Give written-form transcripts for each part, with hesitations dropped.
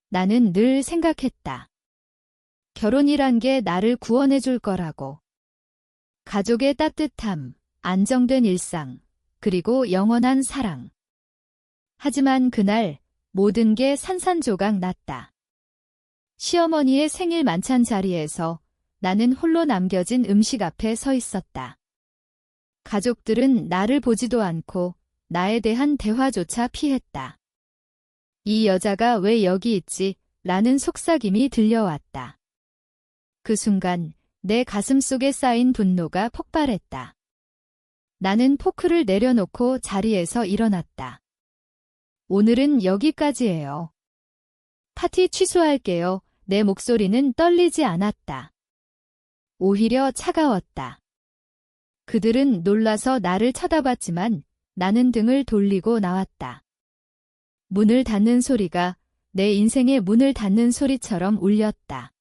나는 늘 생각했다. 결혼이란 게 나를 구원해 줄 거라고. 가족의 따뜻함, 안정된 일상, 그리고 영원한 사랑. 하지만 그날 모든 게 산산조각 났다. 시어머니의 생일 만찬 자리에서 나는 홀로 남겨진 음식 앞에 서 있었다. 가족들은 나를 보지도 않고 나에 대한 대화조차 피했다. 이 여자가 왜 여기 있지? 라는 속삭임이 들려왔다. 그 순간 내 가슴 속에 쌓인 분노가 폭발했다. 나는 포크를 내려놓고 자리에서 일어났다. 오늘은 여기까지예요. 파티 취소할게요. 내 목소리는 떨리지 않았다. 오히려 차가웠다. 그들은 놀라서 나를 쳐다봤지만 나는 등을 돌리고 나왔다. 문을 닫는 소리가 내 인생의 문을 닫는 소리처럼 울렸다.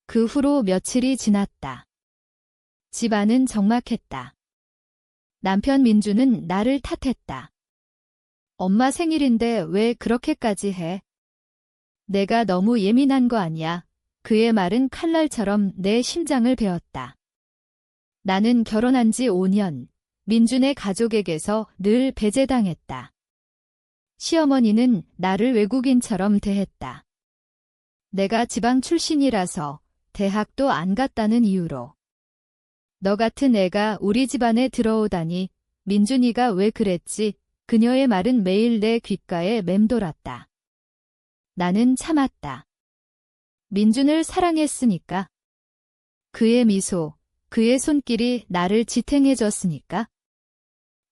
그 후로 며칠이 지났다. 집 안은 적막했다. 남편 민주는 나를 탓했다. 엄마 생일인데 왜 그렇게까지 해? 내가 너무 예민한 거 아니야? 그의 말은 칼날처럼 내 심장을 베었다. 나는 결혼한 지 5년, 민준의 가족에게서 늘 배제당했다. 시어머니는 나를 외국인처럼 대했다. 내가 지방 출신이라서 대학도 안 갔다는 이유로. 너 같은 애가 우리 집안에 들어오다니, 민준이가 왜 그랬지? 그녀의 말은 매일 내 귓가에 맴돌았다. 나는 참았다. 민준을 사랑했으니까. 그의 미소, 그의 손길이 나를 지탱해줬으니까.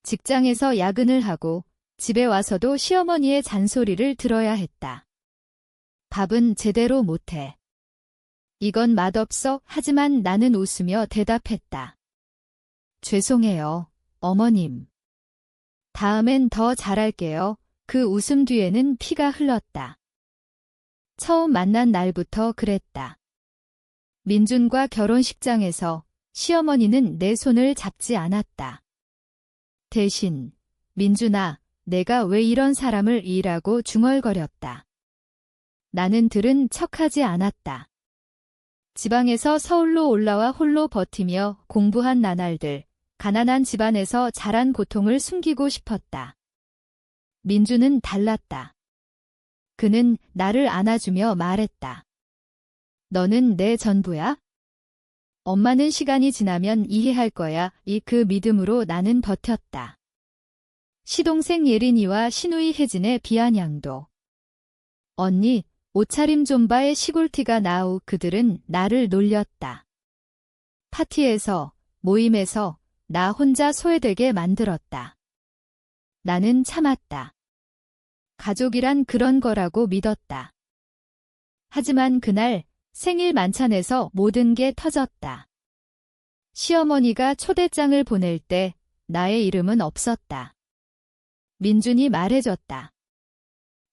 직장에서 야근을 하고 집에 와서도 시어머니의 잔소리를 들어야 했다. 밥은 제대로 못해. 이건 맛없어. 하지만 나는 웃으며 대답했다. 죄송해요, 어머님. 다음엔 더 잘할게요. 그 웃음 뒤에는 피가 흘렀다. 처음 만난 날부터 그랬다. 민준과 결혼식장에서 시어머니는 내 손을 잡지 않았다. 대신, 민준아, 내가 왜 이런 사람을 이라고 중얼거렸다. 나는 들은 척하지 않았다. 지방에서 서울로 올라와 홀로 버티며 공부한 나날들, 가난한 집안에서 자란 고통을 숨기고 싶었다. 민주는 달랐다. 그는 나를 안아주며 말했다. 너는 내 전부야? 엄마는 시간이 지나면 이해할 거야. 그 믿음으로 나는 버텼다. 시동생 예린이와 시누이 혜진의 비아냥도. 언니, 옷차림 좀 봐의 시골티가 나우. 그들은 나를 놀렸다. 파티에서, 모임에서 나 혼자 소외되게 만들었다. 나는 참았다. 가족이란 그런 거라고 믿었다. 하지만 그날 생일 만찬에서 모든 게 터졌다. 시어머니가 초대장을 보낼 때 나의 이름은 없었다. 민준이 말해줬다.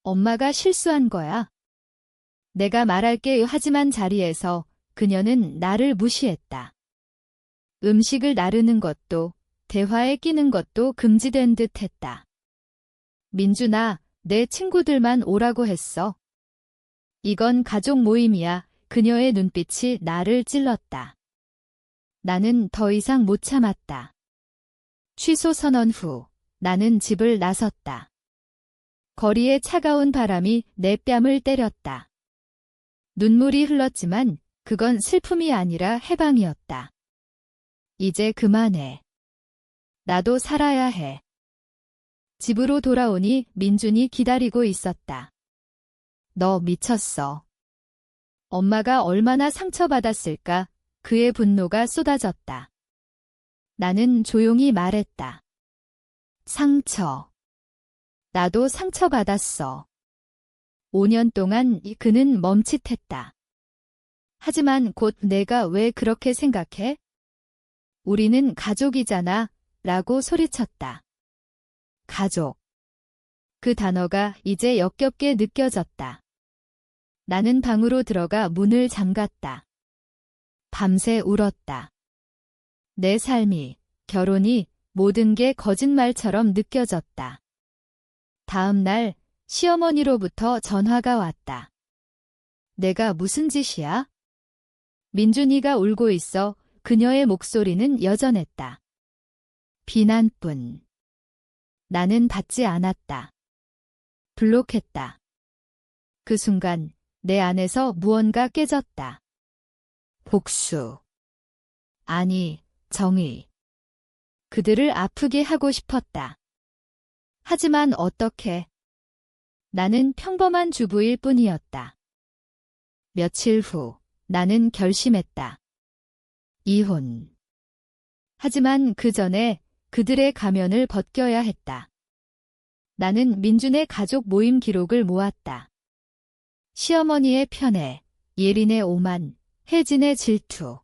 엄마가 실수한 거야. 내가 말할게. 하지만 자리에서 그녀는 나를 무시했다. 음식을 나르는 것도 대화에 끼는 것도 금지된 듯 했다. 민준아, 내 친구들만 오라고 했어. 이건 가족 모임이야. 그녀의 눈빛이 나를 찔렀다. 나는 더 이상 못 참았다. 취소 선언 후 나는 집을 나섰다. 거리의 차가운 바람이 내 뺨을 때렸다. 눈물이 흘렀지만 그건 슬픔이 아니라 해방이었다. 이제 그만해. 나도 살아야 해. 집으로 돌아오니 민준이 기다리고 있었다. 너 미쳤어. 엄마가 얼마나 상처받았을까? 그의 분노가 쏟아졌다. 나는 조용히 말했다. 상처. 나도 상처받았어. 5년 동안 그는 멈칫했다. 하지만 곧 내가 왜 그렇게 생각해? 우리는 가족이잖아. 라고 소리쳤다. 가족. 그 단어가 이제 역겹게 느껴졌다. 나는 방으로 들어가 문을 잠갔다. 밤새 울었다. 내 삶이, 결혼이, 모든 게 거짓말처럼 느껴졌다. 다음 날 시어머니로부터 전화가 왔다. 내가 무슨 짓이야? 민준이가 울고 있어 그녀의 목소리는 여전했다. 비난뿐. 나는 받지 않았다. 블록했다. 그 순간 내 안에서 무언가 깨졌다. 복수. 아니, 정의. 그들을 아프게 하고 싶었다. 하지만 어떻게? 나는 평범한 주부일 뿐이었다. 며칠 후 나는 결심했다. 이혼. 하지만 그 전에 그들의 가면을 벗겨야 했다. 나는 민준의 가족 모임 기록을 모았다. 시어머니의 편애, 예린의 오만, 혜진의 질투.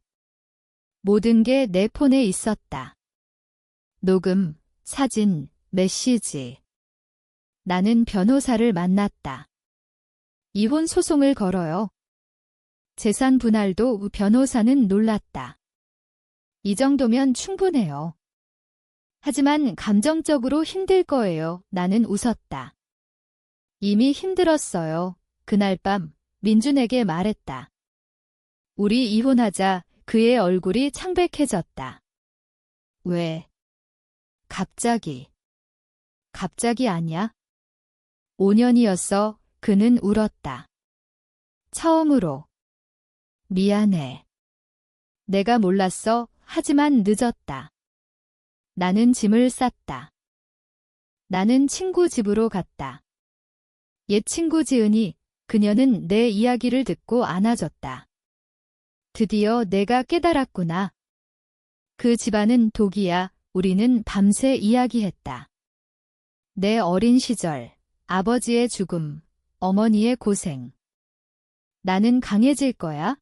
모든 게 내 폰에 있었다. 녹음, 사진, 메시지. 나는 변호사를 만났다. 이혼 소송을 걸어요. 재산 분할도 변호사는 놀랐다. 이 정도면 충분해요. 하지만 감정적으로 힘들 거예요. 나는 웃었다. 이미 힘들었어요. 그날 밤 민준에게 말했다. 우리 이혼하자. 그의 얼굴이 창백해졌다. 왜? 갑자기. 갑자기 아니야? 5년이었어. 그는 울었다. 처음으로. 미안해. 내가 몰랐어. 하지만 늦었다. 나는 짐을 쌌다. 나는 친구 집으로 갔다. 옛 친구 지은이, 그녀는 내 이야기를 듣고 안아줬다. 드디어 내가 깨달았구나. 그 집안은 독이야. 우리는 밤새 이야기했다. 내 어린 시절, 아버지의 죽음, 어머니의 고생. 나는 강해질 거야.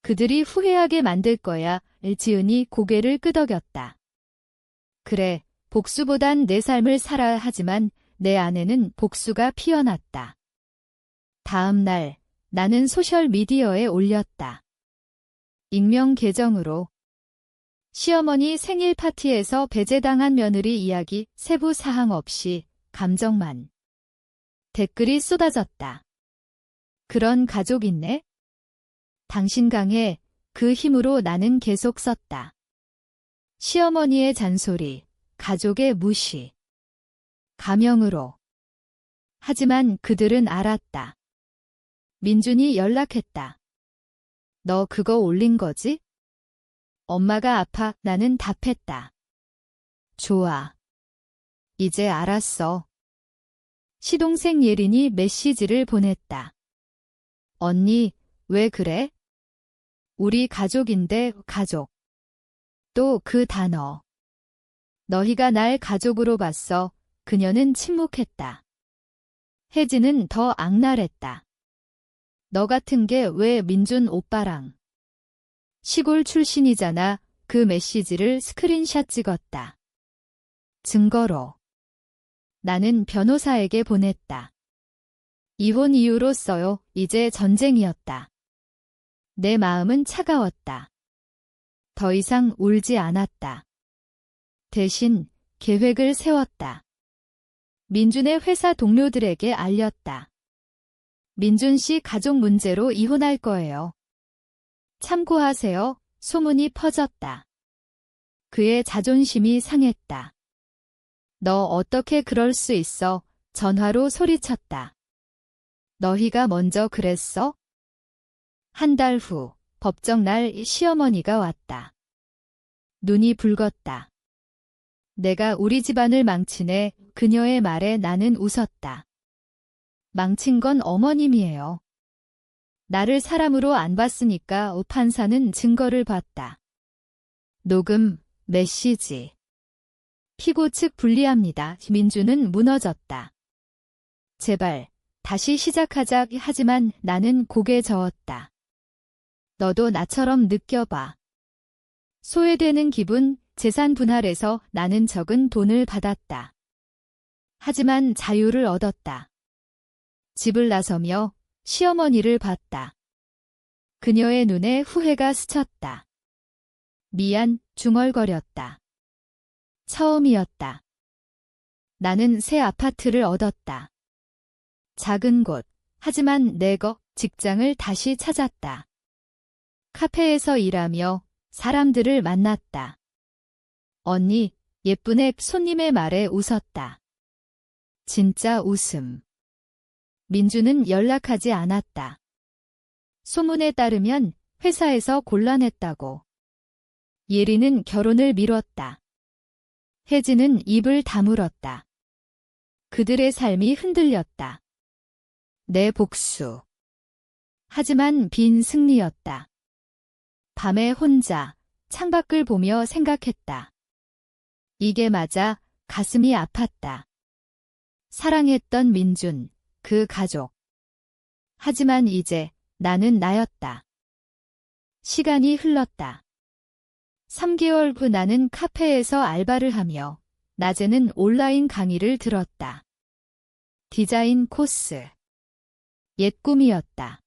그들이 후회하게 만들 거야. 지은이 고개를 끄덕였다. 그래, 복수보단 내 삶을 살아야 하지만 내 안에는 복수가 피어났다. 다음 날, 나는 소셜미디어에 올렸다. 익명 계정으로. 시어머니 생일 파티에서 배제당한 며느리 이야기 세부 사항 없이 감정만. 댓글이 쏟아졌다. 그런 가족 있네? 당신 강해. 그 힘으로 나는 계속 썼다. 시어머니의 잔소리, 가족의 무시. 가명으로. 하지만 그들은 알았다. 민준이 연락했다. 너 그거 올린 거지? 엄마가 아파. 나는 답했다. 좋아. 이제 알았어. 시동생 예린이 메시지를 보냈다. 언니, 왜 그래? 우리 가족인데 가족. 또 그 단어. 너희가 날 가족으로 봤어. 그녀는 침묵했다. 혜진은 더 악랄했다. 너 같은 게 왜 민준 오빠랑. 시골 출신이잖아. 그 메시지를 스크린샷 찍었다. 증거로. 나는 변호사에게 보냈다. 이혼 이유로 써요. 이제 전쟁이었다. 내 마음은 차가웠다. 더 이상 울지 않았다. 대신 계획을 세웠다. 민준의 회사 동료들에게 알렸다. 민준 씨 가족 문제로 이혼할 거예요. 참고하세요. 소문이 퍼졌다. 그의 자존심이 상했다. 너 어떻게 그럴 수 있어? 전화로 소리쳤다. 너희가 먼저 그랬어? 한 달 후, 법정 날 시어머니가 왔다. 눈이 붉었다. 내가 우리 집안을 망치네. 그녀의 말에 나는 웃었다. 망친 건 어머님이에요. 나를 사람으로 안 봤으니까 판사는 증거를 봤다. 녹음, 메시지. 피고 측 불리합니다. 민준은 무너졌다. 제발, 다시 시작하자. 하지만 나는 고개 저었다. 너도 나처럼 느껴봐. 소외되는 기분, 재산 분할에서 나는 적은 돈을 받았다. 하지만 자유를 얻었다. 집을 나서며 시어머니를 봤다. 그녀의 눈에 후회가 스쳤다. 미안, 중얼거렸다. 처음이었다. 나는 새 아파트를 얻었다. 작은 곳, 하지만 직장을 다시 찾았다. 카페에서 일하며 사람들을 만났다. 언니, 예쁜 애 손님의 말에 웃었다. 진짜 웃음. 민주는 연락하지 않았다. 소문에 따르면 회사에서 곤란했다고. 예리는 결혼을 미뤘다. 혜진은 입을 다물었다. 그들의 삶이 흔들렸다. 내 복수. 하지만 빈 승리였다. 밤에 혼자 창밖을 보며 생각했다. 이게 맞아 가슴이 아팠다. 사랑했던 민준, 그 가족. 하지만 이제 나는 나였다. 시간이 흘렀다. 3개월 후 나는 카페에서 알바를 하며 낮에는 온라인 강의를 들었다. 디자인 코스. 옛 꿈이었다.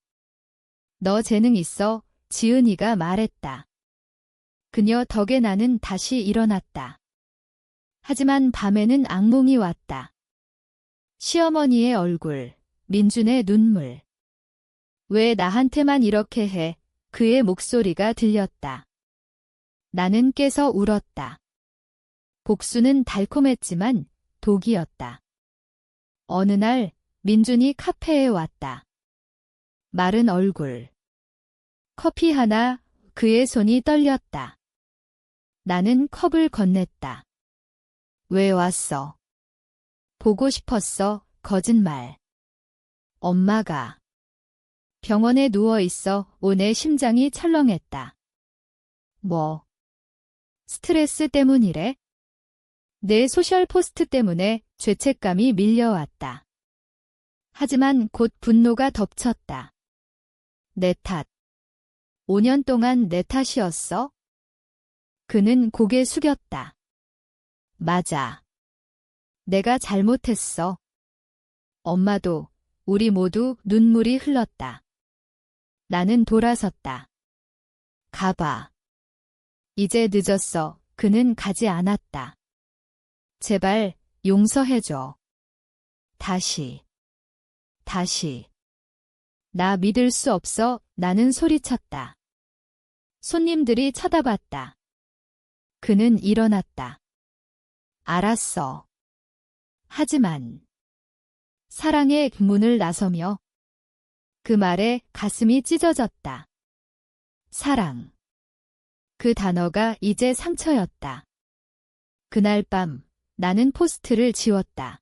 너 재능 있어, 지은이가 말했다. 그녀 덕에 나는 다시 일어났다. 하지만 밤에는 악몽이 왔다. 시어머니의 얼굴, 민준의 눈물. 왜 나한테만 이렇게 해? 그의 목소리가 들렸다. 나는 깨서 울었다. 복수는 달콤했지만 독이었다. 어느 날 민준이 카페에 왔다. 마른 얼굴. 커피 하나, 그의 손이 떨렸다. 나는 컵을 건넸다. 왜 왔어? 보고 싶었어, 거짓말. 엄마가. 병원에 누워 있어. 내 심장이 철렁했다. 뭐? 스트레스 때문이래? 내 소셜 포스트 때문에 죄책감이 밀려왔다. 하지만 곧 분노가 덮쳤다. 내 탓. 5년 동안 내 탓이었어? 그는 고개 숙였다. 맞아. 내가 잘못했어. 엄마도, 우리 모두 눈물이 흘렀다. 나는 돌아섰다. 가봐. 이제 늦었어. 그는 가지 않았다. 제발 용서해줘. 다시. 나 믿을 수 없어. 나는 소리쳤다. 손님들이 쳐다봤다. 그는 일어났다. 알았어. 하지만 사랑의 문을 나서며 그 말에 가슴이 찢어졌다. 사랑. 그 단어가 이제 상처였다. 그날 밤 나는 포스트를 지웠다.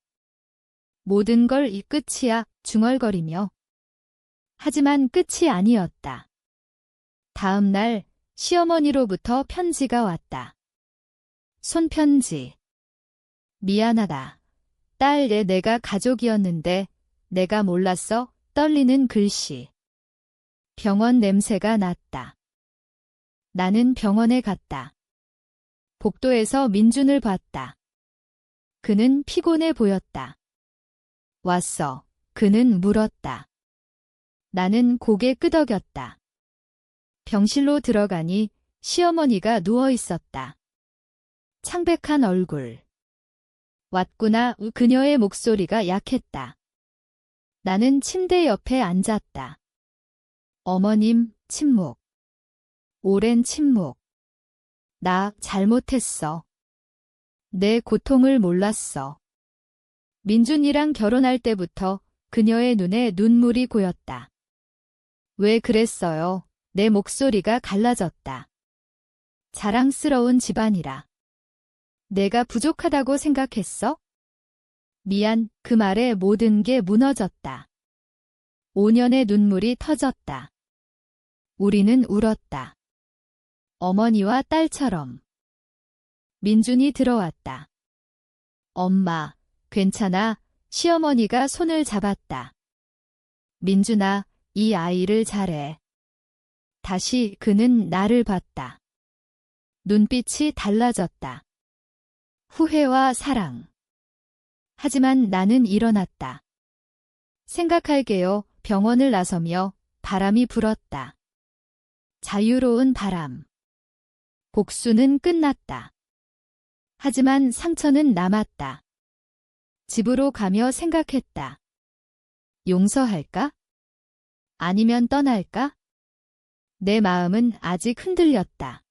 모든 걸 이 끝이야 중얼거리며. 하지만 끝이 아니었다. 다음 날 시어머니로부터 편지가 왔다. 손편지. 미안하다. 딸, 내가 가족이었는데 내가 몰랐어. 떨리는 글씨. 병원 냄새가 났다. 나는 병원에 갔다. 복도에서 민준을 봤다. 그는 피곤해 보였다. 왔어. 그는 물었다. 나는 고개 끄덕였다. 병실로 들어가니 시어머니가 누워 있었다. 창백한 얼굴. 왔구나. 그녀의 목소리가 약했다. 나는 침대 옆에 앉았다. 어머님, 침묵. 오랜 침묵. 나 잘못했어. 내 고통을 몰랐어. 민준이랑 결혼할 때부터 그녀의 눈에 눈물이 고였다. 왜 그랬어요? 내 목소리가 갈라졌다. 자랑스러운 집안이라. 내가 부족하다고 생각했어? 미안. 그 말에 모든 게 무너졌다. 5년의 눈물이 터졌다. 우리는 울었다. 어머니와 딸처럼. 민준이 들어왔다. 엄마, 괜찮아. 시어머니가 손을 잡았다. 민준아, 이 아이를 잘해. 다시 그는 나를 봤다. 눈빛이 달라졌다. 후회와 사랑. 하지만 나는 일어났다. 생각할게요. 병원을 나서며 바람이 불었다. 자유로운 바람. 복수는 끝났다. 하지만 상처는 남았다. 집으로 가며 생각했다. 용서할까? 아니면 떠날까? 내 마음은 아직 흔들렸다.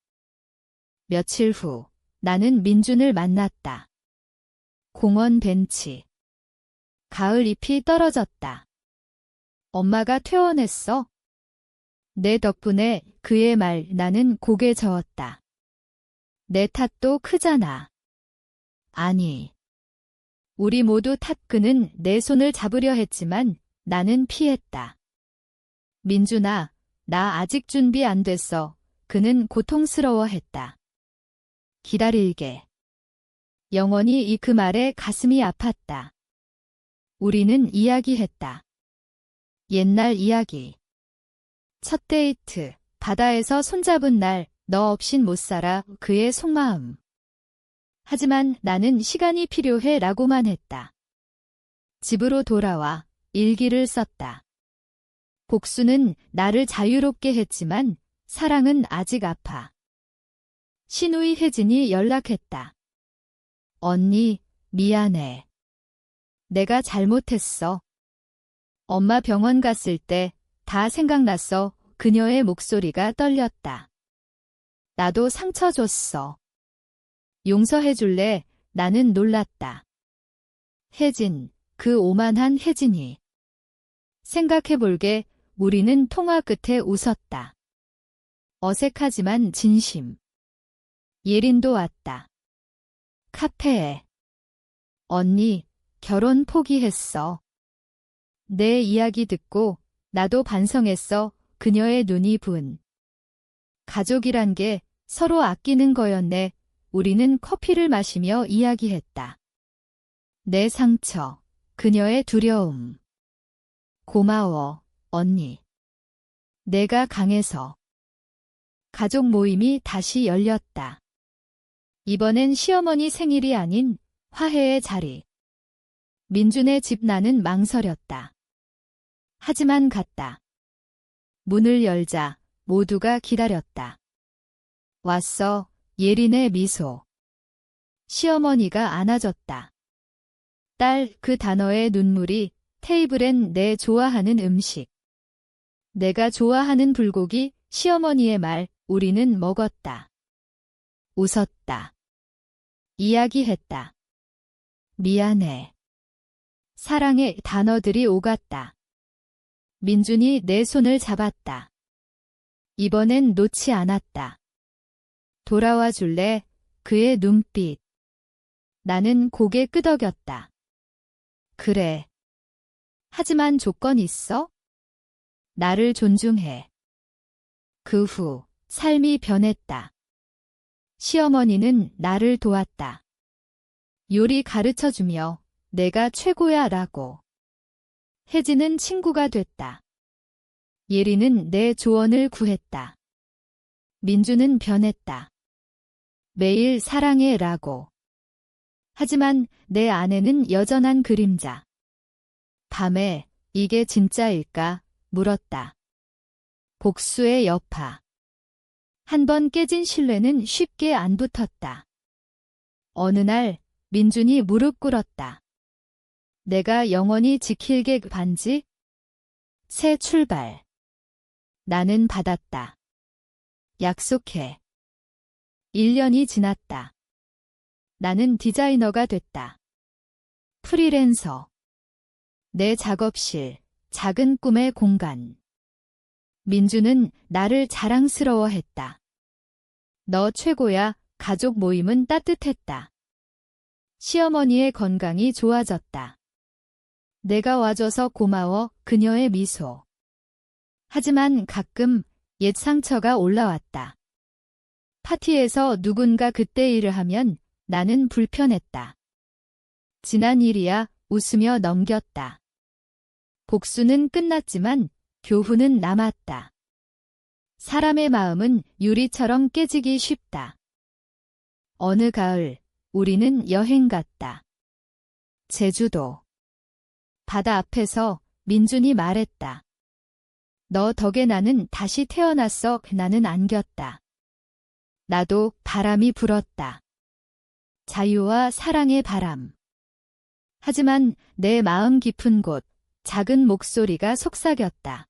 며칠 후, 나는 민준을 만났다. 공원 벤치. 가을 잎이 떨어졌다. 엄마가 퇴원했어. 내 덕분에 그의 말 나는 고개 저었다. 내 탓도 크잖아. 아니. 우리 모두 탓. 그는 내 손을 잡으려 했지만 나는 피했다. 민준아, 나 아직 준비 안 됐어. 그는 고통스러워했다. 기다릴게. 영원히 이 그 말에 가슴이 아팠다. 우리는 이야기했다. 옛날 이야기. 첫 데이트, 바다에서 손잡은 날, 너 없인 못 살아, 그의 속마음. 하지만 나는 시간이 필요해 라고만 했다. 집으로 돌아와 일기를 썼다. 복수는 나를 자유롭게 했지만 사랑은 아직 아파. 신우이 혜진이 연락했다. 언니, 미안해. 내가 잘못했어. 엄마 병원 갔을 때 다 생각났어. 그녀의 목소리가 떨렸다. 나도 상처 줬어. 용서해줄래? 나는 놀랐다. 혜진, 그 오만한 혜진이. 생각해볼게. 우리는 통화 끝에 웃었다. 어색하지만 진심. 예린도 왔다. 카페에. 언니, 결혼 포기했어. 내 이야기 듣고 나도 반성했어. 그녀의 눈이 부은. 가족이란 게 서로 아끼는 거였네. 우리는 커피를 마시며 이야기했다. 내 상처, 그녀의 두려움. 고마워, 언니. 내가 강해서. 가족 모임이 다시 열렸다. 이번엔 시어머니 생일이 아닌 화해의 자리. 민준의 집. 나는 망설였다. 하지만 갔다. 문을 열자 모두가 기다렸다. 왔어. 예린의 미소. 시어머니가 안아줬다. 딸, 그 단어의 눈물이. 테이블엔 내 좋아하는 음식. 내가 좋아하는 불고기. 시어머니의 말. 우리는 먹었다. 웃었다. 이야기했다. 미안해. 사랑의 단어들이 오갔다. 민준이 내 손을 잡았다. 이번엔 놓지 않았다. 돌아와 줄래? 그의 눈빛. 나는 고개 끄덕였다. 그래. 하지만 조건 있어? 나를 존중해. 그 후 삶이 변했다. 시어머니는 나를 도왔다. 요리 가르쳐주며 내가 최고야 라고. 혜진은 친구가 됐다. 예린은 내 조언을 구했다. 민주는 변했다. 매일 사랑해 라고. 하지만 내 안에는 여전한 그림자. 밤에 이게 진짜일까? 물었다. 복수의 여파. 한 번 깨진 신뢰는 쉽게 안 붙었다. 어느 날 민준이 무릎 꿇었다. 내가 영원히 지킬게. 그 반지? 새 출발. 나는 받았다. 약속해. 1년이 지났다. 나는 디자이너가 됐다. 프리랜서. 내 작업실, 작은 꿈의 공간. 민주는 나를 자랑스러워했다. 너 최고야. 가족 모임은 따뜻했다. 시어머니의 건강이 좋아졌다. 내가 와줘서 고마워. 그녀의 미소. 하지만 가끔 옛 상처가 올라왔다. 파티에서 누군가 그때 일을 하면 나는 불편했다. 지난 일이야. 웃으며 넘겼다. 복수는 끝났지만 교훈은 남았다. 사람의 마음은 유리처럼 깨지기 쉽다. 어느 가을 우리는 여행 갔다. 제주도. 바다 앞에서 민준이 말했다. 너 덕에 나는 다시 태어났어. 나는 안겼다. 나도 바람이 불었다. 자유와 사랑의 바람. 하지만 내 마음 깊은 곳, 작은 목소리가 속삭였다.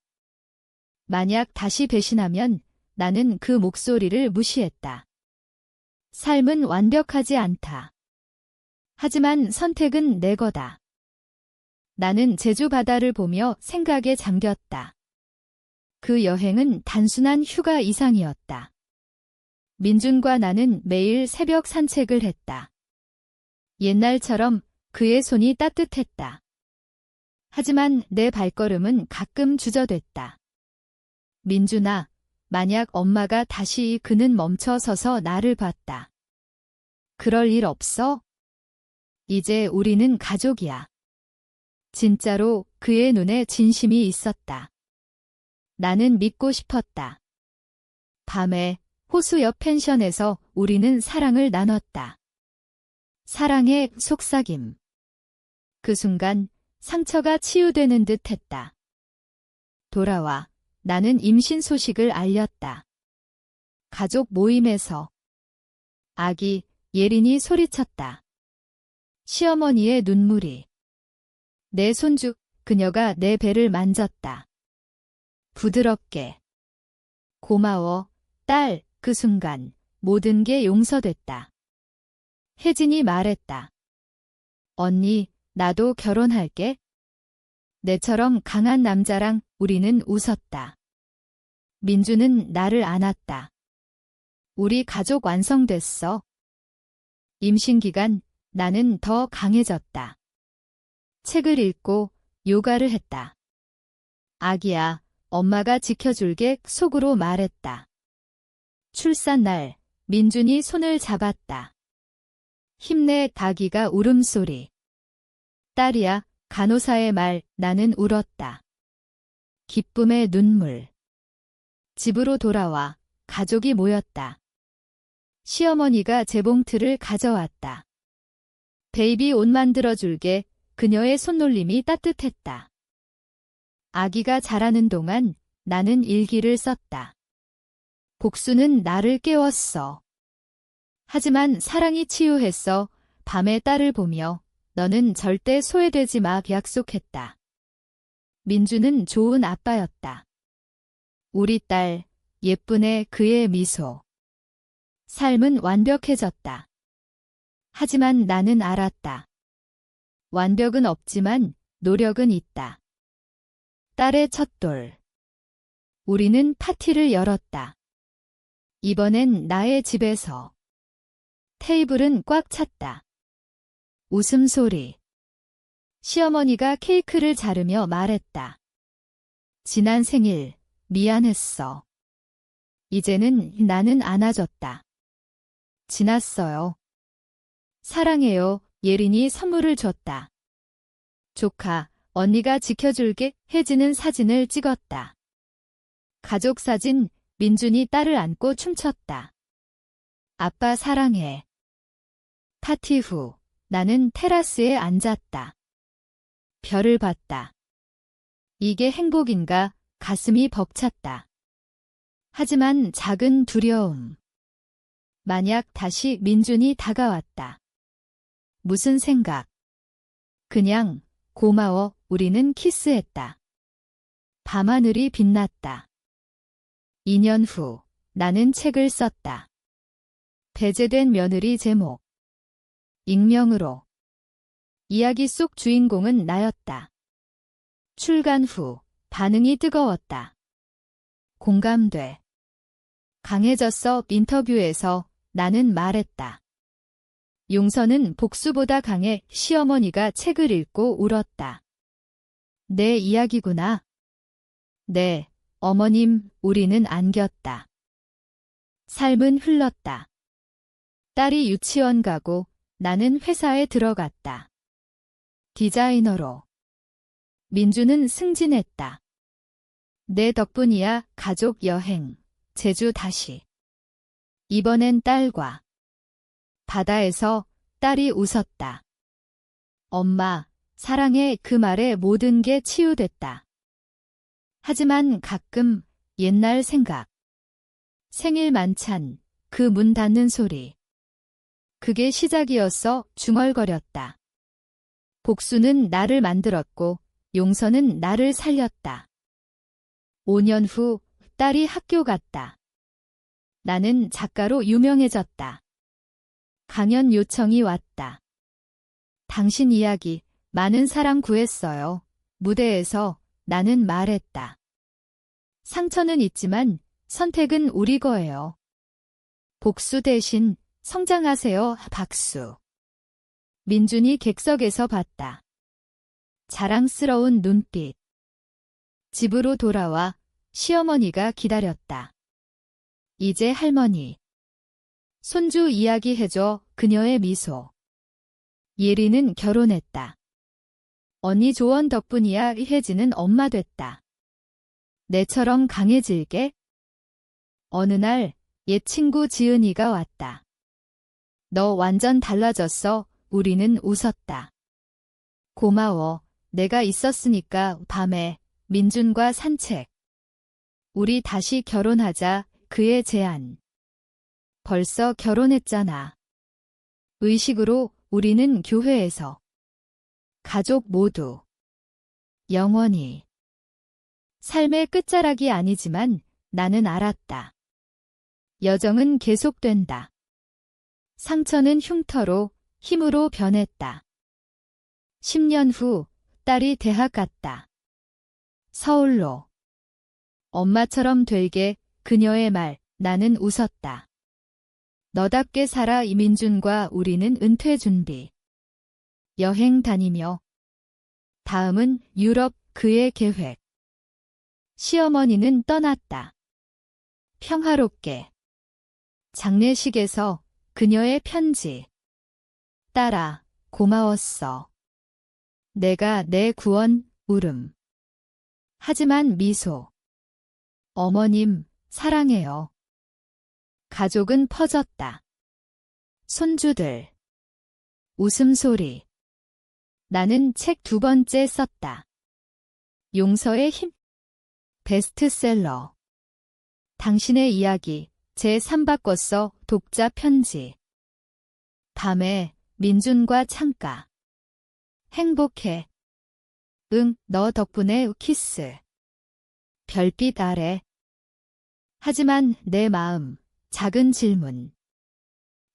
만약 다시 배신하면 나는 그 목소리를 무시했다. 삶은 완벽하지 않다. 하지만 선택은 내 거다. 나는 제주 바다를 보며 생각에 잠겼다. 그 여행은 단순한 휴가 이상이었다. 민준과 나는 매일 새벽 산책을 했다. 옛날처럼 그의 손이 따뜻했다. 하지만 내 발걸음은 가끔 주저됐다. 민준아, 만약 엄마가 다시 그는 멈춰 서서 나를 봤다. 그럴 일 없어? 이제 우리는 가족이야. 진짜로 그의 눈에 진심이 있었다. 나는 믿고 싶었다. 밤에 호수 옆 펜션에서 우리는 사랑을 나눴다. 사랑의 속삭임. 그 순간 상처가 치유되는 듯 했다. 돌아와 나는 임신 소식을 알렸다. 가족 모임에서 아기 예린이 소리쳤다. 시어머니의 눈물이. 내 손주 그녀가 내 배를 만졌다. 부드럽게. 고마워, 딸. 그 순간 모든 게 용서됐다. 혜진이 말했다. 언니, 나도 결혼할게. 내처럼 강한 남자랑 우리는 웃었다. 민주는 나를 안았다. 우리 가족 완성됐어. 임신 기간 나는 더 강해졌다. 책을 읽고 요가를 했다. 아기야, 엄마가 지켜줄게 속으로 말했다. 출산 날 민준이 손을 잡았다. 힘내 아기가 울음소리. 딸이야, 간호사의 말 나는 울었다. 기쁨의 눈물. 집으로 돌아와 가족이 모였다. 시어머니가 재봉틀을 가져왔다. 베이비 옷 만들어줄게. 그녀의 손놀림이 따뜻했다. 아기가 자라는 동안 나는 일기를 썼다. 복수는 나를 깨웠어. 하지만 사랑이 치유했어. 밤에 딸을 보며 너는 절대 소외되지 마 약속했다. 민주는 좋은 아빠였다. 우리 딸, 예쁘네 그의 미소. 삶은 완벽해졌다. 하지만 나는 알았다. 완벽은 없지만 노력은 있다. 딸의 첫돌. 우리는 파티를 열었다. 이번엔 나의 집에서. 테이블은 꽉 찼다. 웃음소리. 시어머니가 케이크를 자르며 말했다. 지난 생일 미안했어. 이제는 나는 안아줬다. 지났어요. 사랑해요. 예린이 선물을 줬다. 조카, 언니가 지켜줄게. 혜진은 사진을 찍었다. 가족 사진, 민준이 딸을 안고 춤췄다. 아빠 사랑해. 파티 후, 나는 테라스에 앉았다. 별을 봤다. 이게 행복인가? 가슴이 벅찼다. 하지만 작은 두려움. 만약 다시 민준이 다가왔다. 무슨 생각? 그냥 고마워. 우리는 키스했다. 밤하늘이 빛났다. 2년 후 나는 책을 썼다. 배제된 며느리 제목. 익명으로. 이야기 속 주인공은 나였다. 출간 후 반응이 뜨거웠다. 공감돼. 강해졌어. 인터뷰에서 나는 말했다. 용서는 복수보다 강해. 시어머니가 책을 읽고 울었다. 내 이야기구나. 네, 어머님, 우리는 안겼다. 삶은 흘렀다. 딸이 유치원 가고 나는 회사에 들어갔다. 디자이너로. 민주는 승진했다. 내 덕분이야. 가족 여행. 제주 다시. 이번엔 딸과. 바다에서 딸이 웃었다. 엄마, 사랑해. 그 말에 모든 게 치유됐다. 하지만 가끔 옛날 생각. 생일 만찬, 그 문 닫는 소리. 그게 시작이었어. 중얼거렸다. 복수는 나를 만들었고 용서는 나를 살렸다. 5년 후 딸이 학교 갔다. 나는 작가로 유명해졌다. 강연 요청이 왔다. 당신 이야기 많은 사랑 구했어요. 무대에서 나는 말했다. 상처는 있지만 선택은 우리 거예요. 복수 대신 성장하세요. 박수. 민준이 객석에서 봤다. 자랑스러운 눈빛. 집으로 돌아와 시어머니가 기다렸다. 이제 할머니. 손주 이야기 해줘. 그녀의 미소. 예리는 결혼했다. 언니 조언 덕분이야. 혜진은 엄마 됐다. 내처럼 강해질게. 어느 날 옛 친구 지은이가 왔다. 너 완전 달라졌어. 우리는 웃었다. 고마워. 내가 있었으니까. 밤에 민준과 산책. 우리 다시 결혼하자. 그의 제안. 벌써 결혼했잖아. 의식으로 우리는 교회에서. 가족 모두. 영원히. 삶의 끝자락이 아니지만 나는 알았다. 여정은 계속된다. 상처는 흉터로, 힘으로 변했다. 10년 후 딸이 대학 갔다. 서울로. 엄마처럼 되게. 그녀의 말, 나는 웃었다. 너답게 살아. 이민준과 우리는 은퇴 준비. 여행 다니며. 다음은 유럽. 그의 계획. 시어머니는 떠났다. 평화롭게. 장례식에서 그녀의 편지. 딸아, 고마웠어. 내가 내 구원. 울음. 하지만 미소. 어머님, 사랑해요. 가족은 퍼졌다. 손주들. 웃음소리. 나는 책 2번째 썼다. 용서의 힘. 베스트셀러. 당신의 이야기. 제3 바꿨어. 독자 편지. 밤에 민준과 창가. 행복해. 응, 너 덕분에. 키스. 별빛 아래. 하지만 내 마음. 작은 질문.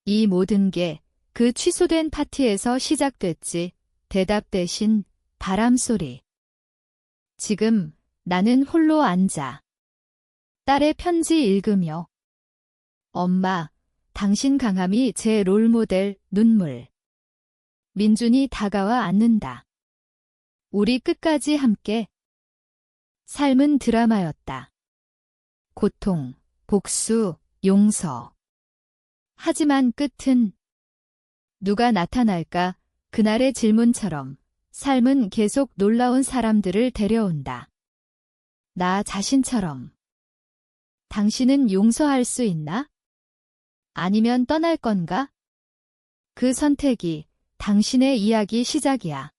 이 모든 게 그 취소된 파티에서 시작됐지. 대답 대신 바람 소리. 지금 나는 홀로 앉아. 딸의 편지 읽으며. 엄마, 당신 강함이 제 롤모델. 눈물. 민준이 다가와 앉는다. 우리 끝까지 함께. 삶은 드라마였다. 고통, 복수, 용서. 하지만 끝은 누가 나타날까? 그날의 질문처럼 삶은 계속 놀라운 사람들을 데려온다. 나 자신처럼. 당신은 용서할 수 있나? 아니면 떠날 건가? 그 선택이 당신의 이야기 시작이야.